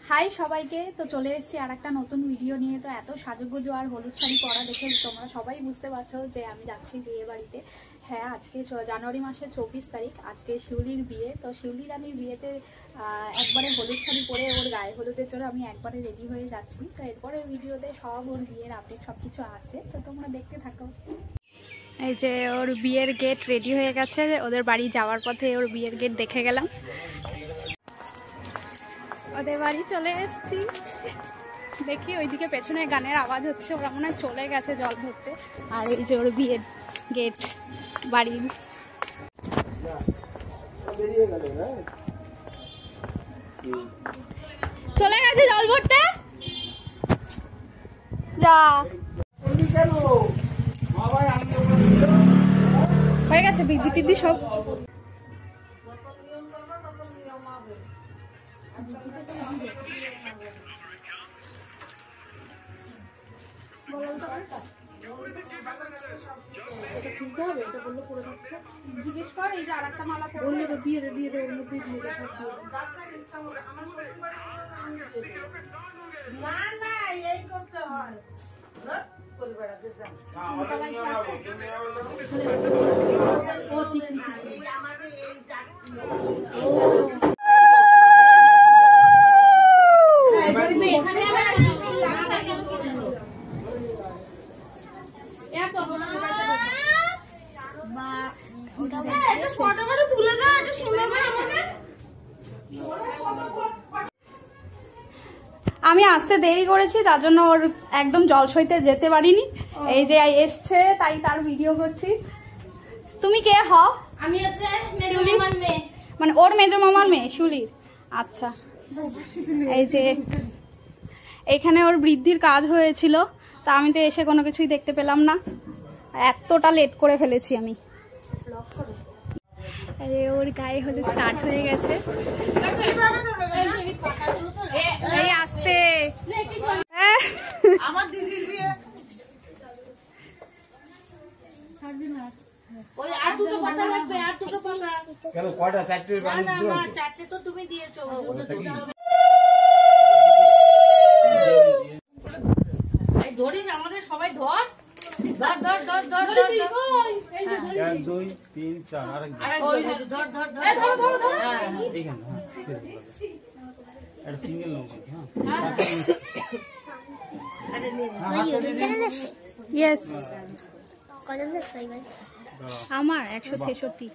High সবাইকে, তো চলে এসেছি আর একটা নতুন ভিডিও নিয়ে। তো এত সাজুগুজু আর হলুদ শাড়ি পরা দেখে তোমরা সবাই বুঝতে পারছো যে আমি যাচ্ছি বিয়ে বাড়িতে। হ্যাঁ, আজকে জানুয়ারি মাসের 24 তারিখ, আজকে শিউলির বিয়ে। তো শিউলি রানীর বিয়েতে একবারে হলুদ শাড়ি পরে ওর গায়ে হলুদের জন্য আমি একবারে রেডি হয়ে যাচ্ছি। তো এরপরে ভিডিওতে সব ওর বিয়ের আপডেট সব কিছু আসছে, তো তোমরা দেখতে থাকো। এই যে ওর বিয়ের গেট রেডি হয়ে গেছে, ওদের বাড়ি যাওয়ার পথে ওর বিয়ের গেট দেখে গেলাম। ওদের বাড়ি চলে এসেছি, দেখি ওইদিকে পেছনে গানের আওয়াজ হচ্ছে, ওরা মনে হয় চলে গেছে জল ভরতে। আর এই যে ওর বিয়ের গেট বাড়ির। চলে গেছে জল ভরতে, যা হয়ে গেছে বৃদ্ধি টিদ্ধি সব। জিজ্ঞেস কর, এই যে আর একটা মালা পড়লে দিয়ে দে, দিয়ে দে, ওর মধ্যে দিয়ে দে, সব দিয়ে দে। না না, এই করতে হয়। আমি আসতে দেরি করেছি, তার জন্য ওর একদম জল সইতে যেতে পারিনি। এই যে এসছে, তাই তার ভিডিও করছি। তুমি কে হও? আমি হচ্ছে মেজো মামার মেয়ে, মানে ওর মেজো মামার মেয়ে শিউলির। আচ্ছা, এই যে এখানে ওর বৃদ্ধির কাজ হয়েছিল, তা আমি তো এসে কোনো কিছুই দেখতে পেলাম না, এতটা লেট করে ফেলেছি আমি। আরে ওর গায়ে হলুদ স্টার্ট হয়ে গেছে, এই আসতে। আমার দিদির বিয়ে ওই আর দুটো পাতা লাগবে, আর দুটো পাতা। কেন কয়টা? চারটে? না না না, চারটে তো তুমি দিয়েছো, ওটা দুটো। এই ধরিস, আমাদের সবাই ধর ধর ধর ধর ধর ধর। 1 2 3 4 আরেক ধর ধর ধর, এই ধরো ধরো ধরো এইখানে। হ্যাঁ, এটা সিঙ্গেল নাও। হ্যাঁ, আরে নে ইয়েস। আমার 166।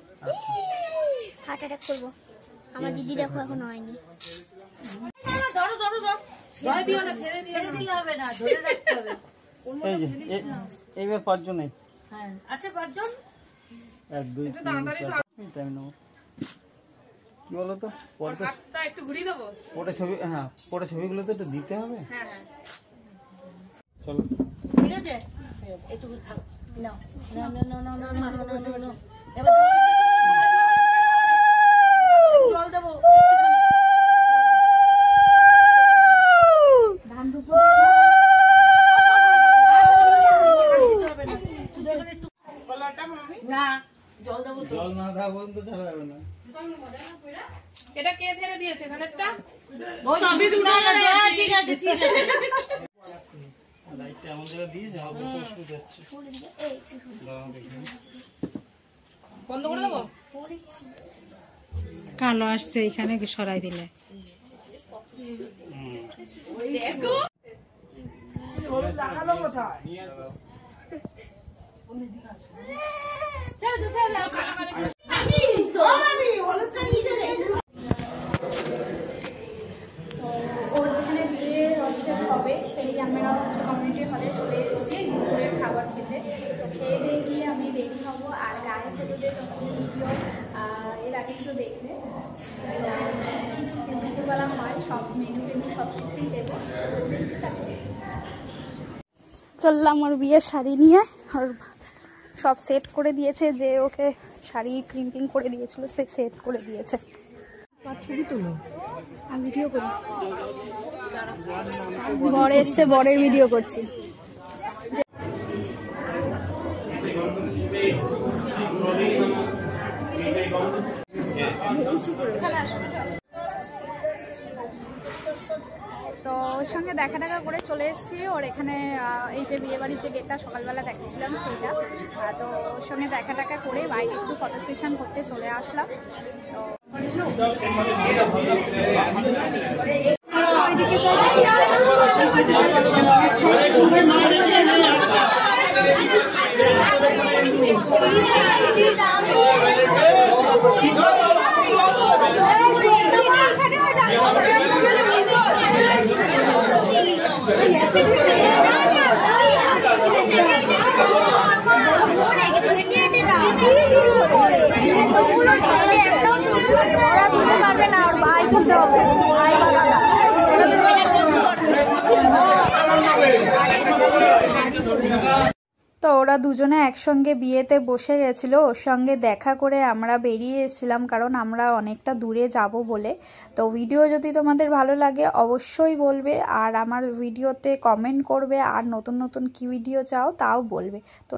হার্ট অ্যাটাক করবো। আমার দিদি দেখো এখন হয়নি। ধরো ধরো ধরো, ছেড়ে দিও না, ছেড়ে দিলে হবে না, ধরে রাখতে হবে। এই যে এইবার 5 জনই। হ্যাঁ, আচ্ছা 5 জন। 1 2 3 টাইম নাও। কি বলো তো, হাতটা একটু ঘুরিয়ে দেবো। পরে ছবি, হ্যাঁ পরে ছবিগুলো তো একটু দিতে হবে। হ্যাঁ হ্যাঁ, চলো ঠিক আছে, একটু থাকো। নাও নাও নাও নাও নাও নাও নাও নাও নাও। এবার জল দেবো। ধান ধুপো না, জল দেবো। জল না দেওয়া পর্যন্ত ছাড়া যাবে না। এটা কে ছেড়ে দিয়েছে এখানেরটা? ওই সবই দুটো। ঠিক আছে ঠিক আছে। লাইটটা এমন জায়গা দিয়ে যাও, কষ্ট যাচ্ছে। বন্ধ করে দেবো। কালো আসছে, এখানে সরাই দিলে। দেখো লাগালো কোথায়? নিয়ে আসো। ছেড়ে দাও ছেড়ে দাও। ওর যেখানে বিয়ে হবে সেই আমরা কমিউনিটি হলে চলে এসেছি দুপুরের খাবার খেতে। তো খেয়ে দিয়ে গিয়ে আমি রেডি হব, আর গায়ে হলুদের ভিডিও এর আগে একটু দেখলে কী কী দুপুরবেলা হয় সব মেনু টেনু সব কিছুই দেবো। চললাম ওর বিয়ের শাড়ি নিয়ে, ওর সব সেট করে দিয়েছে, যে ওকে শাড়ি ক্রিম্পিং করে দিয়েছিল সে সেট করে দিয়েছে। ছবি তুলো, আমি ভিডিও করি, বর এসছে, বরের ভিডিও করছি। ওর সঙ্গে দেখা করে চলে এসেছি ওর এখানে। এই যে বিয়ে বাড়ির যে গেটটা সকালবেলা দেখাচ্ছিলাম সেইটা, তো ওর সঙ্গে দেখা করে বাইরে একটু ফটো সেশন করতে চলে আসলাম। তো ওরা দুজনে একসঙ্গে বিয়েতে বসে গেছিল, ওর সঙ্গে দেখা করে আমরা বেরিয়ে এসেছিলাম, কারণ আমরা অনেকটা দূরে যাব বলে। তো ভিডিও যদি তোমাদের ভালো লাগে অবশ্যই বলবে, আর আমার ভিডিওতে কমেন্ট করবে, আর নতুন নতুন কি ভিডিও চাও তাও বলবে। তো